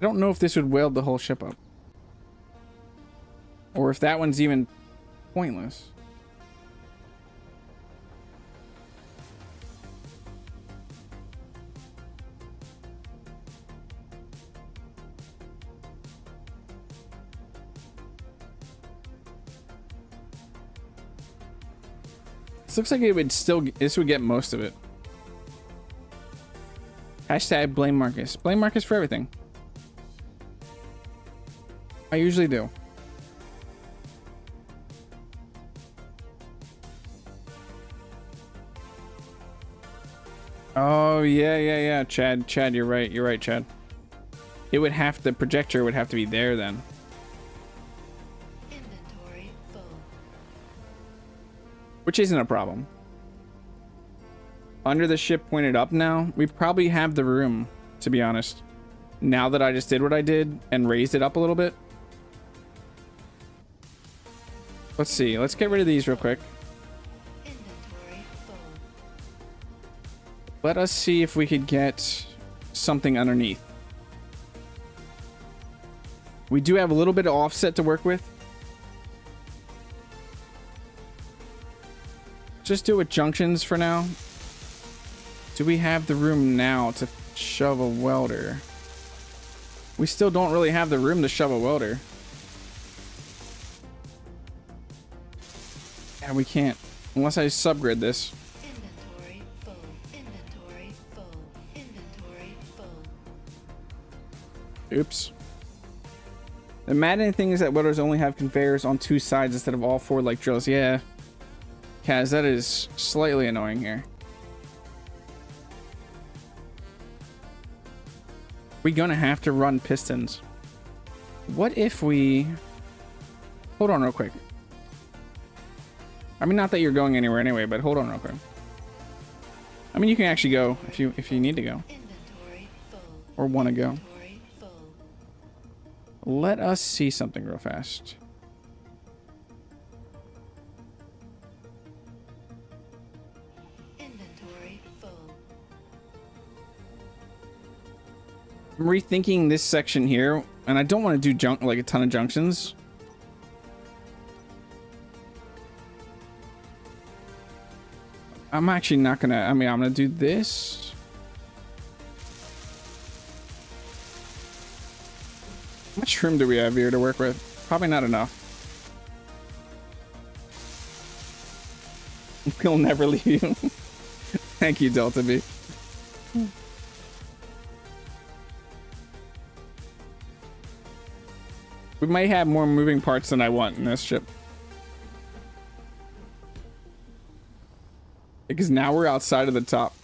I don't know if this would weld the whole ship up. Or if that one's even pointless. This looks like it would still, this would get most of it. Hashtag blame Marcus. Blame Marcus for everything. I usually do. Oh, yeah. Chad, you're right. You're right, Chad. It would have, the projector would have to be there then. Inventory full. Which isn't a problem. Under the ship pointed up now, we probably have the room, to be honest. Now that I just did what I did and raised it up a little bit. Let's see. Let's get rid of these real quick. Inventory full. Let us see if we could get something underneath. We do have a little bit of offset to work with. Just do it with junctions for now. Do we have the room now to shove a welder? We still don't really have the room to shove a welder. Yeah, we can't. Unless I subgrid this. Inventory full. Inventory full. Inventory full. Oops. The maddening thing is that welders only have conveyors on 2 sides instead of all 4 like drills. Yeah. Kaz, that is slightly annoying here. We're gonna have to run pistons. What if we... Hold on real quick. I mean, not that you're going anywhere anyway, but hold on real quick. I mean, you can actually go if you need to go. Inventory full. Or want to go. Inventory full. Let us see something real fast. Inventory full. I'm rethinking this section here, and I don't want to do like a ton of junctions. I'm actually not gonna, I mean, I'm gonna do this. How much room do we have here to work with? Probably not enough. We'll never leave you. Thank you, Delta B. We might have more moving parts than I want in this ship. Because now we're outside of the top.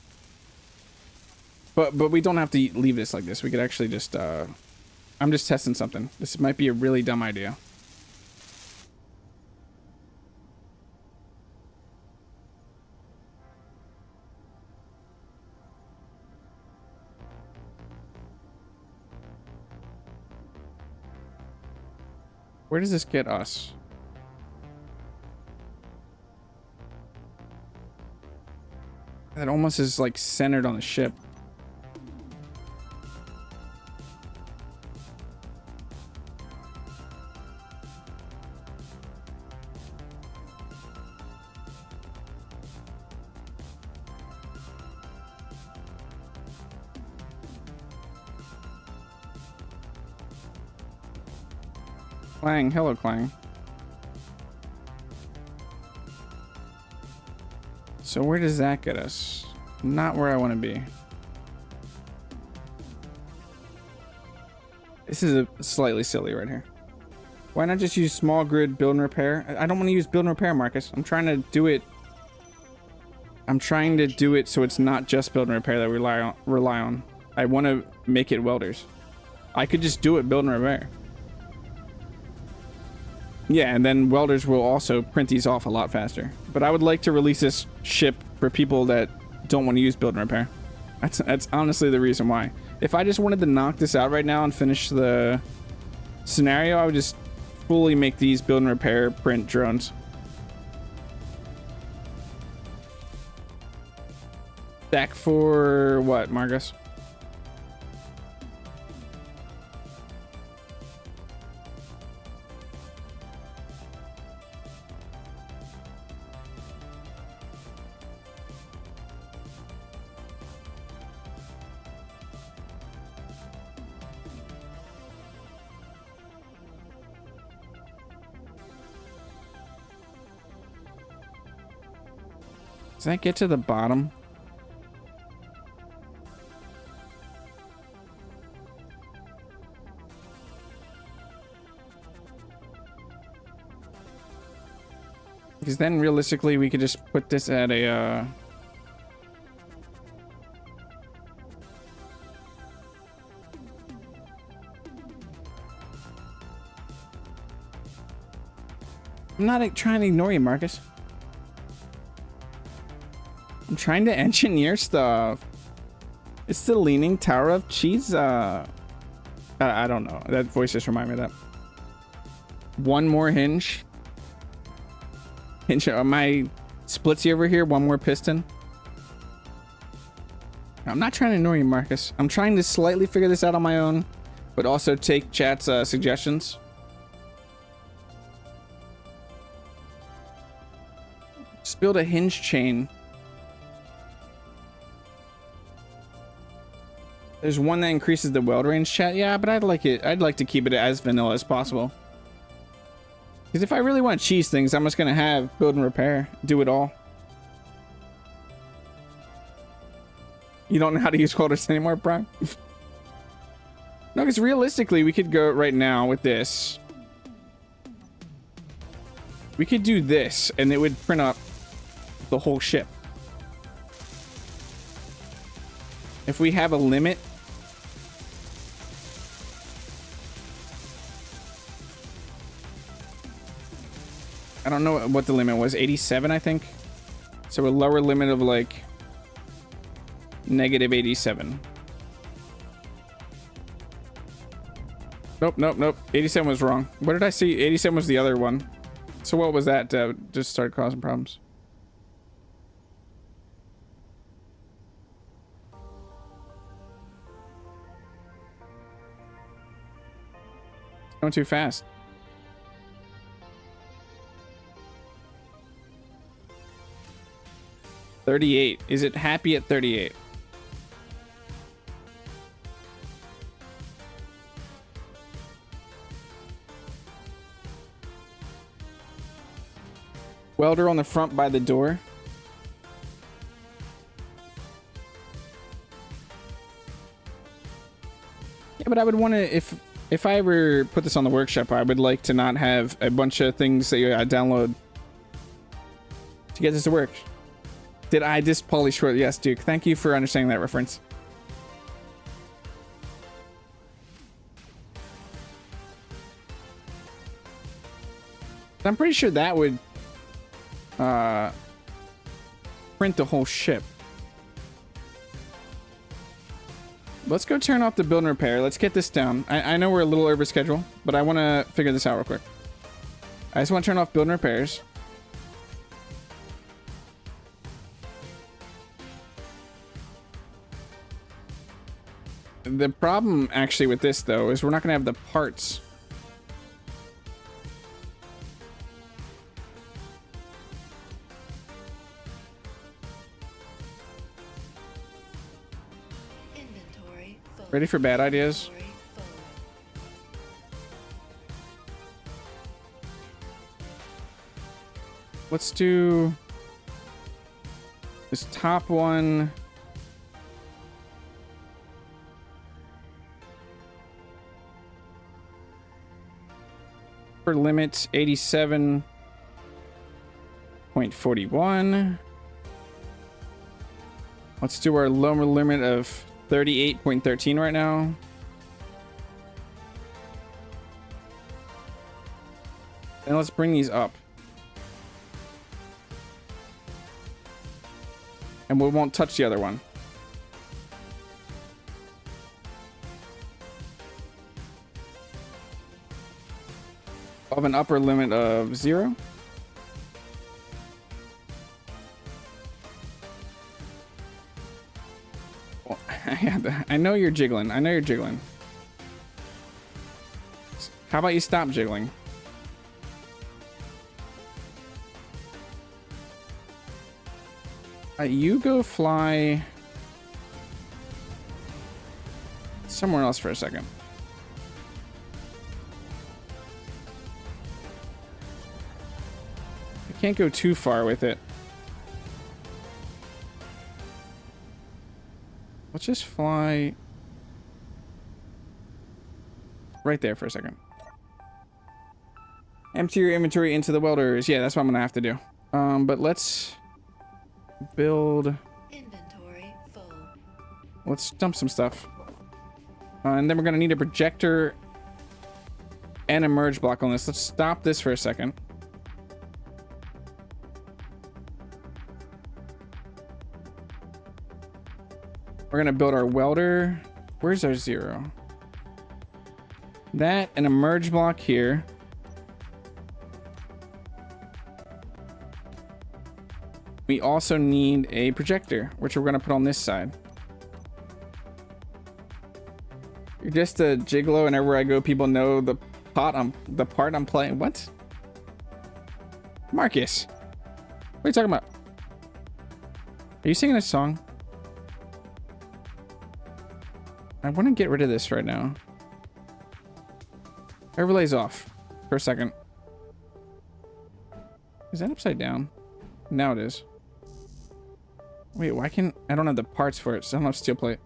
But we don't have to leave this like this. We could actually just, I'm just testing something. This might be a really dumb idea. Where does this get us? That almost is like centered on the ship. Clang, hello Clang. So where does that get us? Not where I want to be. This is a slightly silly right here. Why not just use small grid build and repair? I don't want to use build and repair, Marcus. I'm trying to do it. I'm trying to do it so it's not just build and repair that we rely on. I want to make it welders. I could just do it build and repair. Yeah, and then welders will also print these off a lot faster. But I would like to release this ship for people that don't want to use build and repair. That's honestly the reason why. If I just wanted to knock this out right now and finish the scenario, I would just fully make these build and repair print drones. Stack for what, Marcus? Does that get to the bottom? Because then realistically we could just put this at a I'm not trying to ignore you, Marcus. I'm trying to engineer stuff. It's the Leaning Tower of Cheese. I don't know. That voice just reminded me of that. One more hinge. Hinge on my splitsy over here. One more piston. I'm not trying to ignore you, Marcus. I'm trying to slightly figure this out on my own, but also take chat's suggestions. Just build a hinge chain. There's one that increases the weld range, chat. Yeah, but I'd like to keep it as vanilla as possible. Because if I really want to cheese things, I'm just gonna have build and repair, do it all. You don't know how to use welders anymore, Prime? No, because realistically, we could go right now with this. We could do this, and it would print up the whole ship. If we have a limit. I don't know what the limit was. 87, I think. So a lower limit of like negative 87. Nope, nope, nope. 87 was wrong. What did I see? 87 was the other one. So what was that? Just started causing problems. Going too fast. $38. Is it happy at 38? Welder on the front by the door. Yeah, but I would want to, if I ever put this on the workshop, I would like to not have a bunch of things that you download to get this to work. Did I just polish short? Yes, Duke. Thank you for understanding that reference. I'm pretty sure that would print the whole ship. Let's go turn off the build and repair. Let's get this down. I know we're a little over schedule, but I want to figure this out real quick. I just want to turn off build and repairs. The problem actually with this though is we're not gonna have the parts. Inventory full. Ready for bad ideas? Inventory full. Let's do this top one. Upper limit 87.41. Let's do our lower limit of 38.13 right now. And let's bring these up. And we won't touch the other one. Of an upper limit of 0. Well, I know you're jiggling. I know you're jiggling. How about you stop jiggling? You go fly somewhere else for a second. I can't go too far with it. Let's just fly right there for a second. Empty your inventory into the welders. Yeah, that's what I'm gonna have to do. But let's build. Inventory full. Let's dump some stuff. And then we're gonna need a projector and a merge block on this. Let's stop this for a second. We're gonna build our welder. Where's our 0? That and a merge block here. We also need a projector, which we're gonna put on this side. You're just a gigolo, and everywhere I go, people know the part I'm playing. What? Marcus, what are you talking about? Are you singing a song? I want to get rid of this right now. Overlay's off for a second. Is that upside down? Now it is. Wait, why can't I don't have the parts for it, so I don't have steel plate.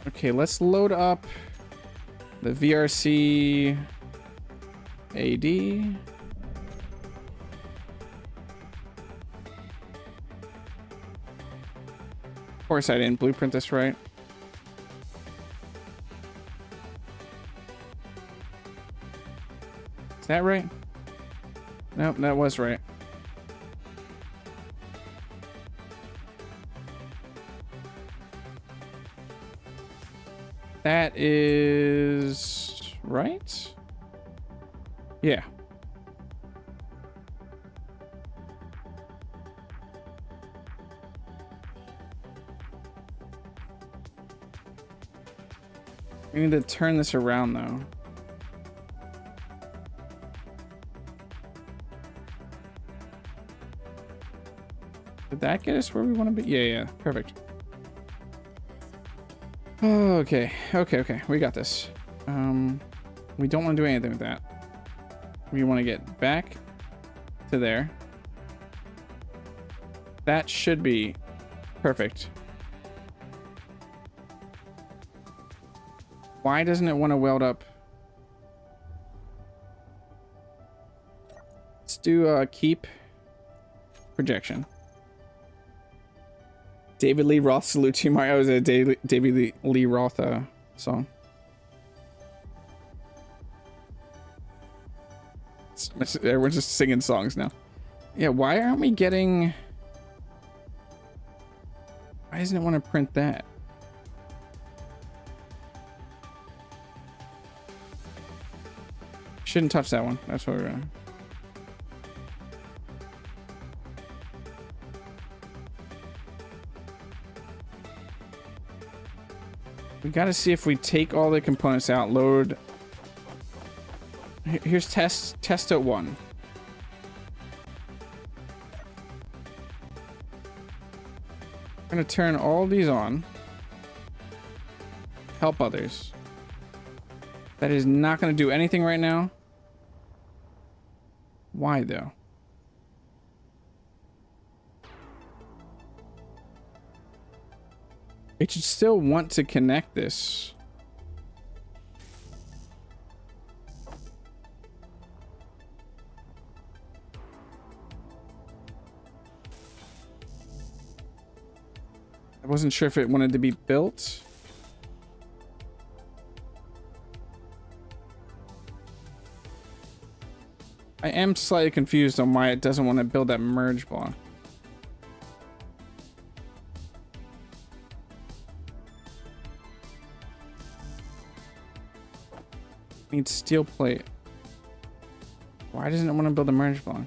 Okay, let's load up the VRC AD. Of course I didn't blueprint this right. Is that right? Nope, that was right. That is right? Yeah. We need to turn this around though. Did that get us where we want to be? Yeah, perfect. Okay, we got this. We don't want to do anything with that. We want to get back to there. That should be perfect. Why doesn't it want to weld up? Let's do keep projection. David Lee Roth salute to Mario. Is a David Lee Roth song. Everyone's just singing songs now. Yeah, why aren't we getting... Why doesn't it want to print that? Shouldn't touch that one. That's what we're gonna... We gotta see if we take all the components out, load. Here's test at 1. I'm gonna turn all these on. Help others. That is not gonna do anything right now. Why though? It should still want to connect this. I wasn't sure if it wanted to be built. I am slightly confused on why it doesn't want to build that merge block. Need steel plate. Why doesn't it want to build a merge block?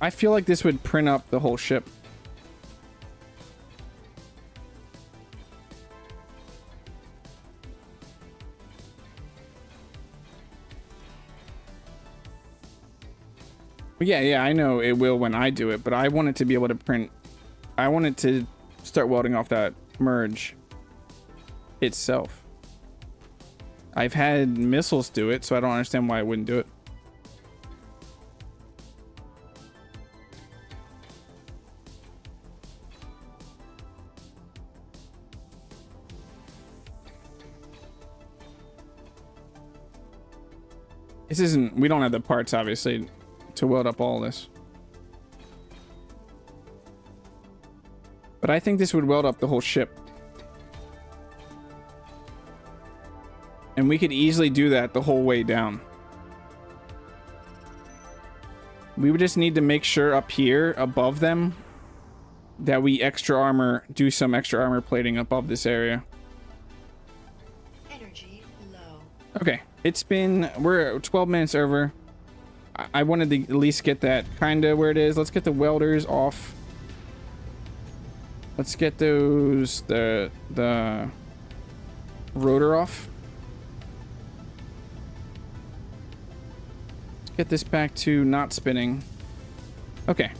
I feel like this would print up the whole ship. Yeah, I know it will when I do it, but I want it to be able to print. I want it to start welding off that merge itself. I've had missiles do it, so I don't understand why I wouldn't do it. This isn't, we don't have the parts, obviously, to weld up all this. But I think this would weld up the whole ship. And we could easily do that the whole way down. We would just need to make sure up here, above them, that we do some extra armor plating above this area. Energy low. Okay, we're 12 minutes over. I wanted to at least get that kind of where it is. Let's get the welders off. Let's get those, the rotor off. Let's get this back to not spinning. Okay.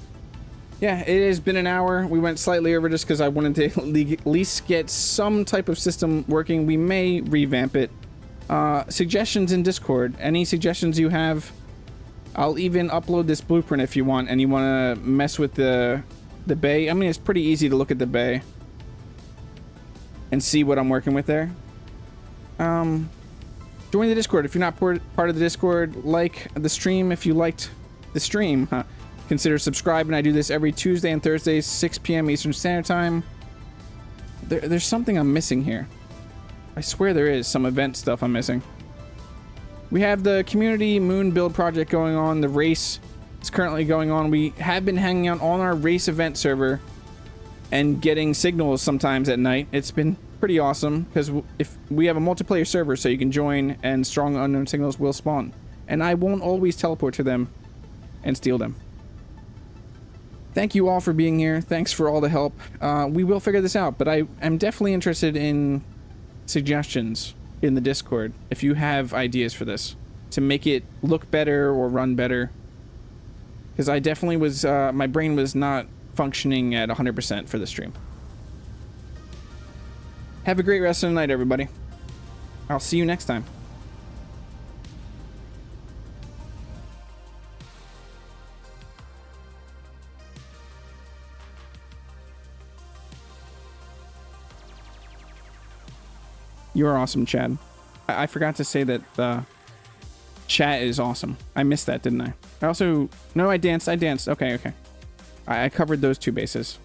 Yeah, it has been an hour. We went slightly over just because I wanted to at least get some type of system working. We may revamp it. Suggestions in Discord. Any suggestions you have? I'll even upload this blueprint if you want, and you want to mess with the bay. I mean, it's pretty easy to look at the bay and see what I'm working with there. Join the Discord if you're not part of the Discord. Like the stream if you liked the stream. Consider subscribing. I do this every Tuesday and Thursday, 6 p.m. Eastern Standard Time. There's something I'm missing here. I swear there is some event stuff I'm missing. We have the community moon build project going on. The race is currently going on. We have been hanging out on our race event server and getting signals sometimes at night. It's been pretty awesome because if we have a multiplayer server, so you can join and strong unknown signals will spawn. And I won't always teleport to them and steal them. Thank you all for being here. Thanks for all the help. We will figure this out, but I am definitely interested in suggestions in the Discord if you have ideas for this to make it look better or run better, because I definitely was my brain was not functioning at 100% for the stream. Have a great rest of the night, everybody. I'll see you next time. You are awesome, Chad. I forgot to say that the chat is awesome. I missed that, didn't I? I also... No, I danced. Okay. I covered those two bases.